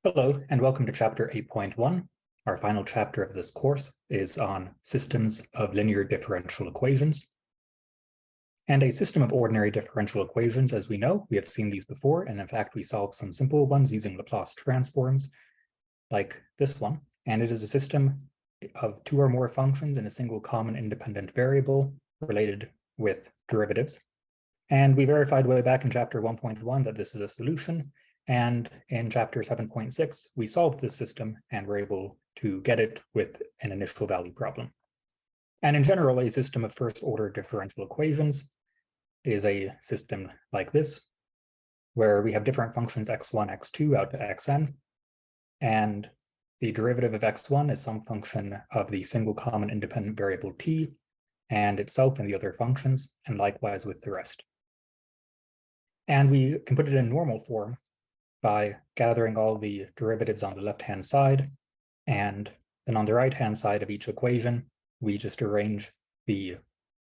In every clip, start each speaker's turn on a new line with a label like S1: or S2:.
S1: Hello, and welcome to Chapter 8.1. Our final chapter of this course is on systems of linear differential equations. And a system of ordinary differential equations, as we know, we have seen these before, and in fact, we solved some simple ones using Laplace transforms, like this one. And it is a system of two or more functions in a single common independent variable related with derivatives. And we verified way back in Chapter 1.1 that this is a solution. And in Chapter 7.6, we solved this system and were able to get it with an initial value problem. And in general, a system of first-order differential equations is a system like this, where we have different functions x1, x2 out to xn, and the derivative of x1 is some function of the single common independent variable t, and itself and the other functions, and likewise with the rest. And we can put it in normal form by gathering all the derivatives on the left-hand side, and then on the right-hand side of each equation, we just arrange the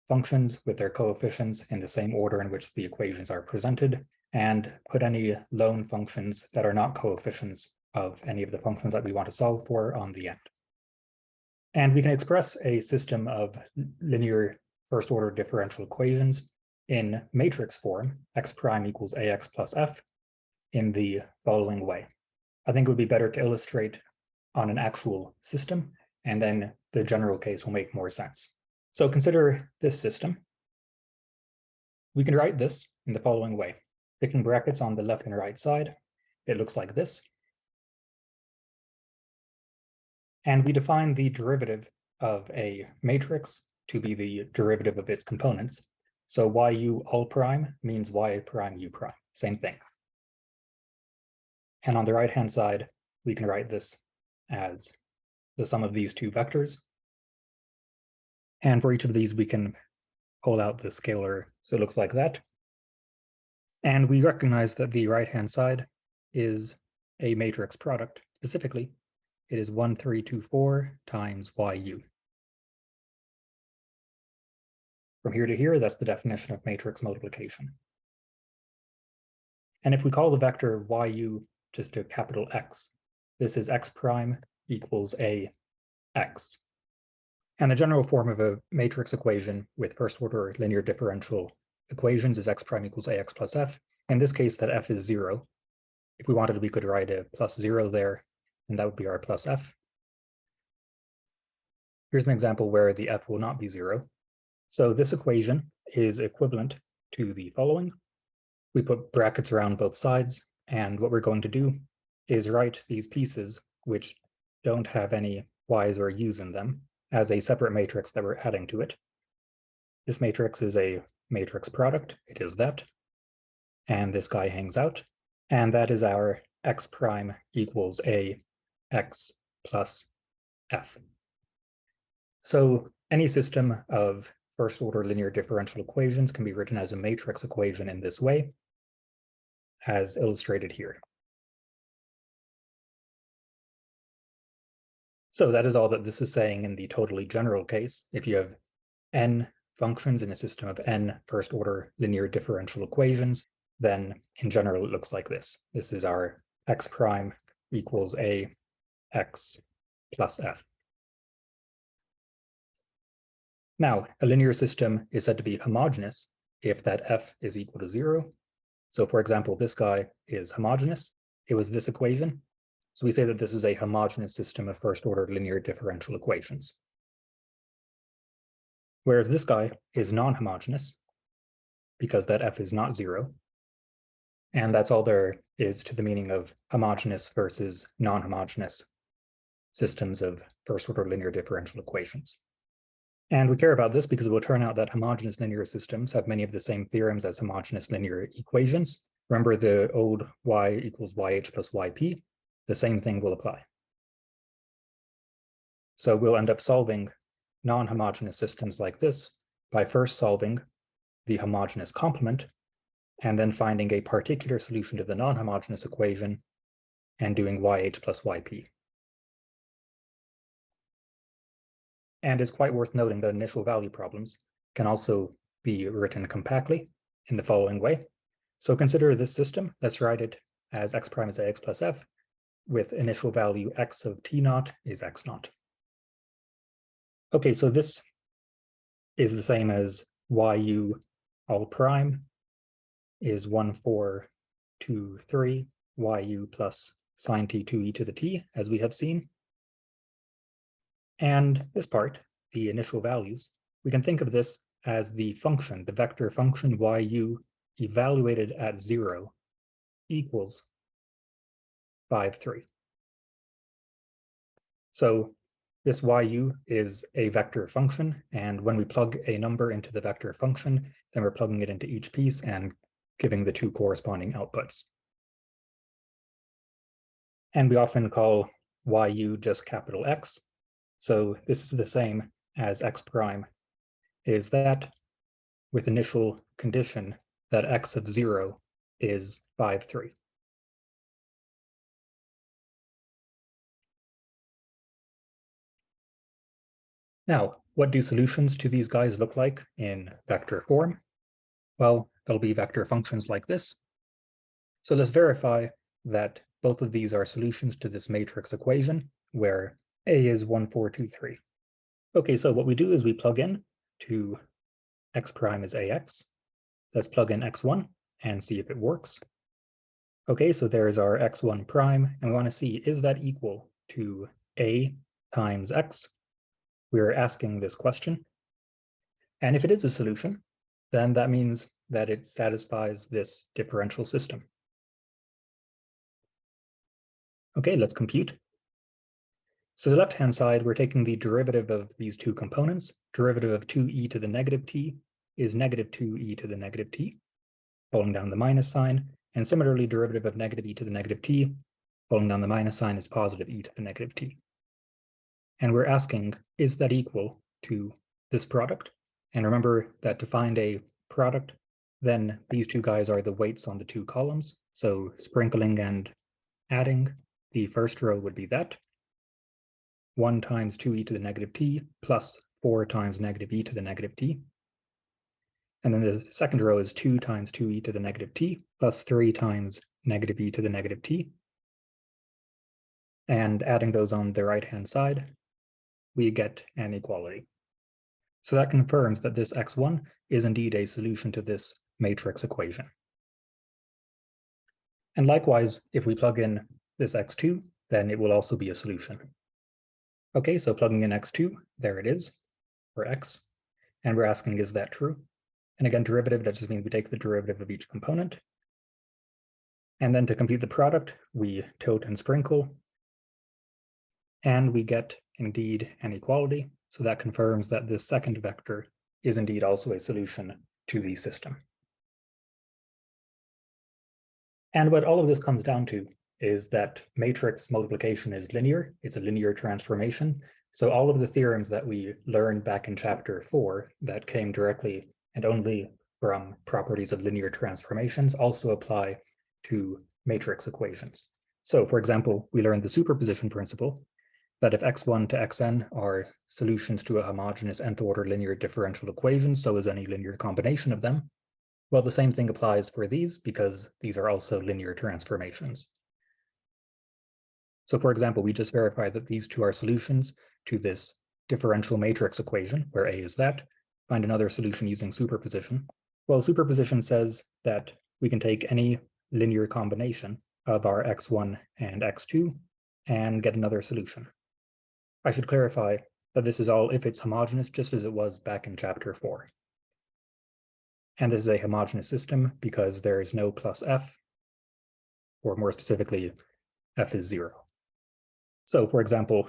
S1: functions with their coefficients in the same order in which the equations are presented, and put any lone functions that are not coefficients of any of the functions that we want to solve for on the end. And we can express a system of linear first-order differential equations in matrix form, x prime equals ax plus f, in the following way. I think it would be better to illustrate on an actual system, and then the general case will make more sense. So consider this system. We can write this in the following way. Picking brackets on the left and right side, it looks like this. And we define the derivative of a matrix to be the derivative of its components. So yu all prime means y prime u prime, same thing. And on the right-hand side, we can write this as the sum of these two vectors. And for each of these, we can pull out the scalar, so it looks like that. And we recognize that the right-hand side is a matrix product. Specifically, it is 1, 3, 2, 4 times yu. From here to here, that's the definition of matrix multiplication. And if we call the vector yu just a capital X, this is x prime equals a x. And the general form of a matrix equation with first-order linear differential equations is x prime equals ax plus f. In this case, that f is 0. If we wanted, we could write a plus 0 there, and that would be our plus f. Here's an example where the f will not be 0. So this equation is equivalent to the following. We put brackets around both sides, and what we're going to do is write these pieces, which don't have any y's or u's in them, as a separate matrix that we're adding to it. This matrix is a matrix product. It is that. And this guy hangs out. And that is our x prime equals a x plus f. So any system of first-order linear differential equations can be written as a matrix equation in this way, as illustrated here. So that is all that this is saying in the totally general case. If you have n functions in a system of n first-order linear differential equations, then in general it looks like this. This is our x prime equals a x plus f. Now, a linear system is said to be homogeneous if that f is equal to 0. So for example, this guy is homogeneous. It was this equation. So we say that this is a homogeneous system of first-order linear differential equations. Whereas this guy is non-homogeneous, because that f is not 0. And that's all there is to the meaning of homogeneous versus non-homogeneous systems of first-order linear differential equations. And we care about this because it will turn out that homogeneous linear systems have many of the same theorems as homogeneous linear equations. Remember the old y equals yh plus yp? The same thing will apply. So we'll end up solving non-homogeneous systems like this by first solving the homogeneous complement, and then finding a particular solution to the non-homogeneous equation and doing yh plus yp. And it's quite worth noting that initial value problems can also be written compactly in the following way. So consider this system. Let's write it as x prime is ax plus f. with initial value x of t naught is x naught. Okay, so this is the same as yu all prime is 1, 4, 2, 3, yu plus sine t 2e to the t, as we have seen. And this part, the initial values, we can think of this as the function, the vector function yu evaluated at 0 equals 5, 3. So this yu is a vector function, and when we plug a number into the vector function, then we're plugging it into each piece and giving the two corresponding outputs. And we often call yu just capital X. So this is the same as x prime, is that with initial condition that x of 0 is 5, 3. Now, what do solutions to these guys look like in vector form? Well, they'll be vector functions like this. So let's verify that both of these are solutions to this matrix equation, where A is 1, 4, 2, 3. Okay, so what we do is we plug in to x prime is ax. Let's plug in x1 and see if it works. Okay, so there's our x1 prime, and we want to see, is that equal to a times x? We're asking this question. And if it is a solution, then that means that it satisfies this differential system. Okay, let's compute. So the left-hand side, we're taking the derivative of these two components. Derivative of 2e to the negative t is negative 2e to the negative t, pulling down the minus sign. And similarly, derivative of negative e to the negative t, pulling down the minus sign, is positive e to the negative t. And we're asking, is that equal to this product? And remember that to find a product, then these two guys are the weights on the two columns. So sprinkling and adding, the first row would be that. 1 times 2e to the negative t plus 4 times negative e to the negative t. And then the second row is 2 times 2e to the negative t plus 3 times negative e to the negative t. And adding those on the right-hand side, we get an equality. So that confirms that this x1 is indeed a solution to this matrix equation. And likewise, if we plug in this x2, then it will also be a solution. Okay, so plugging in x2, there it is, for x. And we're asking, is that true? And again, derivative, that just means we take the derivative of each component. And then to compute the product, we tilt and sprinkle. And we get, indeed, an equality. So that confirms that this second vector is indeed also a solution to the system. And what all of this comes down to is that matrix multiplication is linear. It's a linear transformation. So all of the theorems that we learned back in chapter 4 that came directly and only from properties of linear transformations also apply to matrix equations. So for example, we learned the superposition principle, that if x1 to xn are solutions to a homogeneous nth order linear differential equation, so is any linear combination of them. Well, the same thing applies for these because these are also linear transformations. So for example, we just verified that these two are solutions to this differential matrix equation, where A is that. Find another solution using superposition. Well, superposition says that we can take any linear combination of our x1 and x2 and get another solution. I should clarify that this is all if it's homogeneous, just as it was back in chapter 4. And this is a homogeneous system because there is no plus f, or more specifically, f is 0. So for example,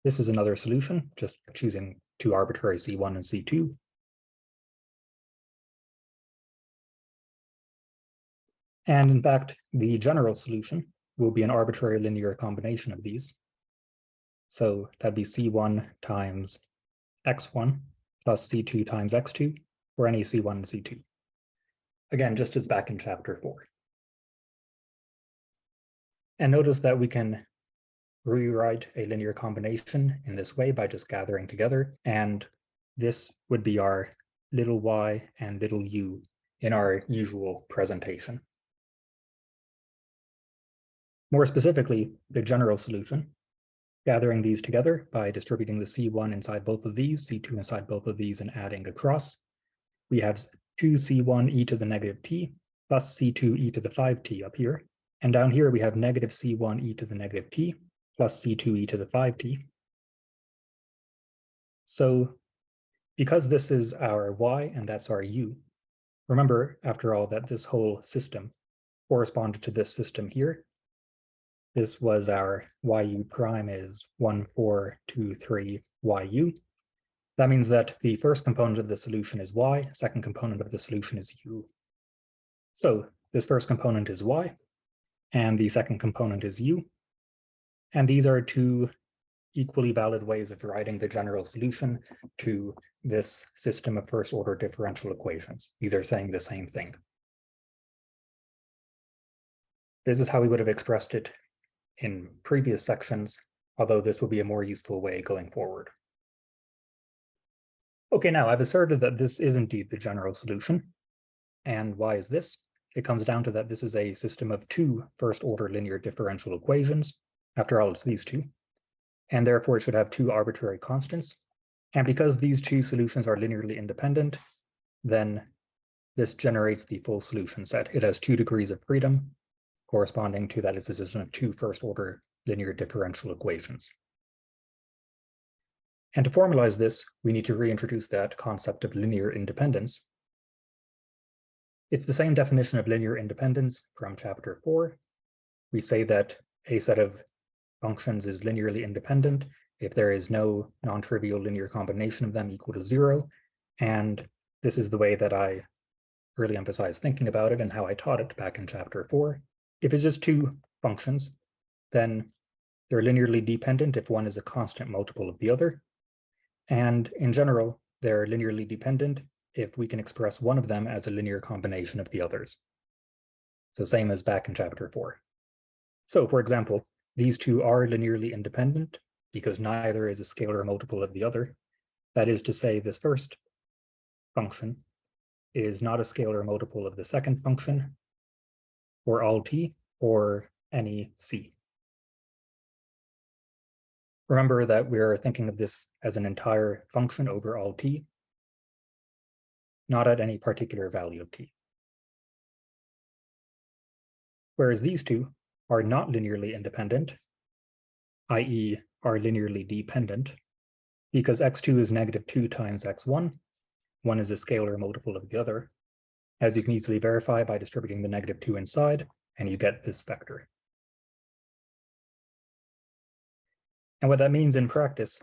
S1: this is another solution, just choosing two arbitrary C1 and C2. And in fact, the general solution will be an arbitrary linear combination of these. So that'd be C1 times x1 plus C2 times x2, or any C1 and C2. Again, just as back in chapter 4. And notice that we can rewrite a linear combination in this way by just gathering together. And this would be our little y and little u in our usual presentation. More specifically, the general solution, gathering these together by distributing the C1 inside both of these, C2 inside both of these, and adding across. We have 2C1 e to the negative t plus C2 e to the 5t up here. And down here we have negative C1 e to the negative t plus C2 e to the 5t. So because this is our y and that's our u, remember, after all, that this whole system corresponded to this system here. This was our yu prime is 1, 4, 2, 3 yu. That means that the first component of the solution is y, second component of the solution is u. So this first component is y, and the second component is u. And these are two equally valid ways of writing the general solution to this system of first-order differential equations. These are saying the same thing. This is how we would have expressed it in previous sections, although this will be a more useful way going forward. Okay, now I've asserted that this is indeed the general solution. And why is this? It comes down to that this is a system of two first-order linear differential equations. After all, it's these two. And therefore, it should have two arbitrary constants. And because these two solutions are linearly independent, then this generates the full solution set. It has 2 degrees of freedom, corresponding to that is a system of two first-order linear differential equations. And to formalize this, we need to reintroduce that concept of linear independence. It's the same definition of linear independence from chapter 4. We say that a set of functions is linearly independent if there is no non-trivial linear combination of them equal to 0. And this is the way that I really emphasize thinking about it and how I taught it back in chapter 4. If it's just two functions, then they're linearly dependent if one is a constant multiple of the other. And in general, they're linearly dependent if we can express one of them as a linear combination of the others. So same as back in chapter 4. So for example, these two are linearly independent because neither is a scalar multiple of the other. That is to say, this first function is not a scalar multiple of the second function for all t or any c. Remember that we're thinking of this as an entire function over all t, not at any particular value of t. Whereas these two are not linearly independent, i.e. are linearly dependent, because x2 is negative 2 times x1. One is a scalar multiple of the other, as you can easily verify by distributing the negative 2 inside, and you get this vector. And what that means in practice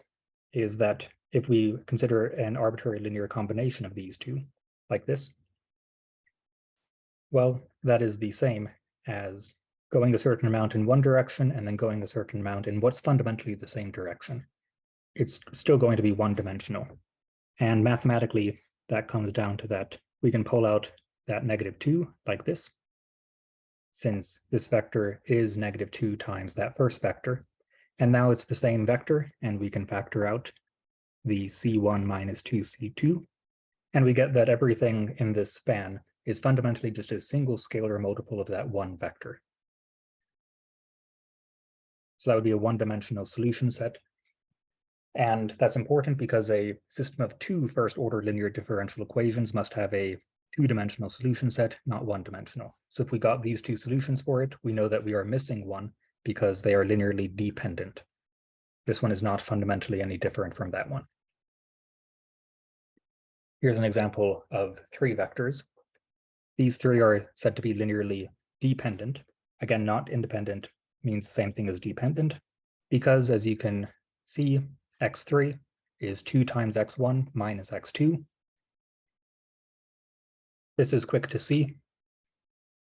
S1: is that if we consider an arbitrary linear combination of these two, like this, well, that is the same as going a certain amount in one direction and then going a certain amount in what's fundamentally the same direction. It's still going to be one-dimensional. And mathematically, that comes down to that we can pull out that negative 2 like this, since this vector is negative 2 times that first vector. And now it's the same vector, and we can factor out the C1 minus 2C2. And we get that everything in this span is fundamentally just a single scalar multiple of that one vector. So that would be a one-dimensional solution set. And that's important because a system of two first-order linear differential equations must have a two-dimensional solution set, not one-dimensional. So if we got these two solutions for it, we know that we are missing one because they are linearly dependent. This one is not fundamentally any different from that one. Here's an example of 3 vectors. These 3 are said to be linearly dependent. Again, not independent means the same thing as dependent, because as you can see, x3 is 2 times x1 minus x2. This is quick to see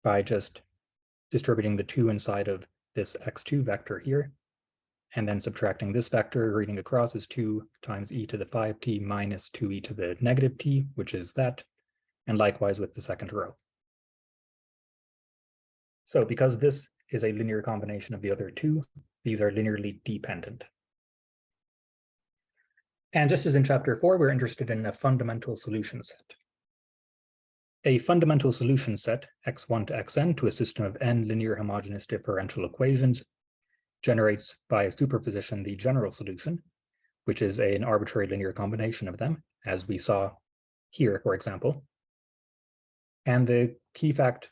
S1: by just distributing the 2 inside of this x2 vector here, and then subtracting this vector, reading across is 2 times e to the 5t minus 2e to the negative t, which is that, and likewise with the second row. So because this is a linear combination of the other two, these are linearly dependent. And just as in chapter 4, we're interested in a fundamental solution set. A fundamental solution set, x1 to xn, to a system of n linear homogeneous differential equations generates by superposition the general solution, which is an arbitrary linear combination of them, as we saw here, for example. And the key fact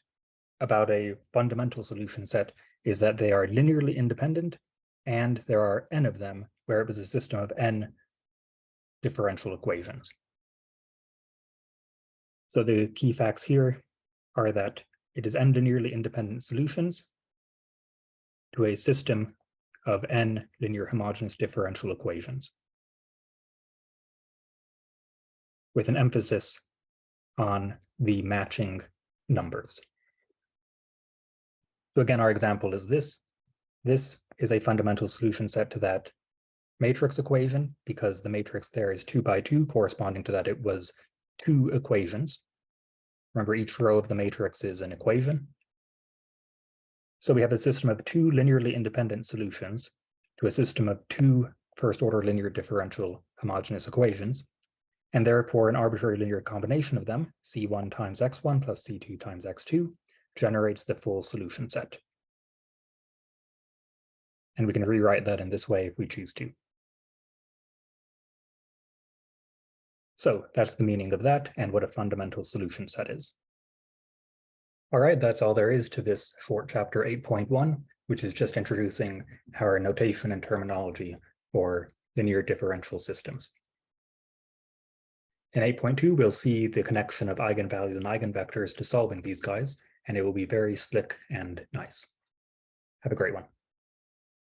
S1: about a fundamental solution set is that they are linearly independent, and there are n of them, where it was a system of n differential equations. So the key facts here are that it is n linearly independent solutions to a system of n linear homogeneous differential equations, with an emphasis on the matching numbers. So again, our example is this. This is a fundamental solution set to that matrix equation, because the matrix there is 2 by 2, corresponding to that it was 2 equations. Remember, each row of the matrix is an equation. So we have a system of 2 linearly independent solutions to a system of 2 first-order linear differential homogeneous equations, and therefore an arbitrary linear combination of them, C1 times x1 plus C2 times x2, generates the full solution set. And we can rewrite that in this way if we choose to. So that's the meaning of that and what a fundamental solution set is. All right, that's all there is to this short chapter 8.1, which is just introducing our notation and terminology for linear differential systems. In 8.2, we'll see the connection of eigenvalues and eigenvectors to solving these guys, and it will be very slick and nice. Have a great one.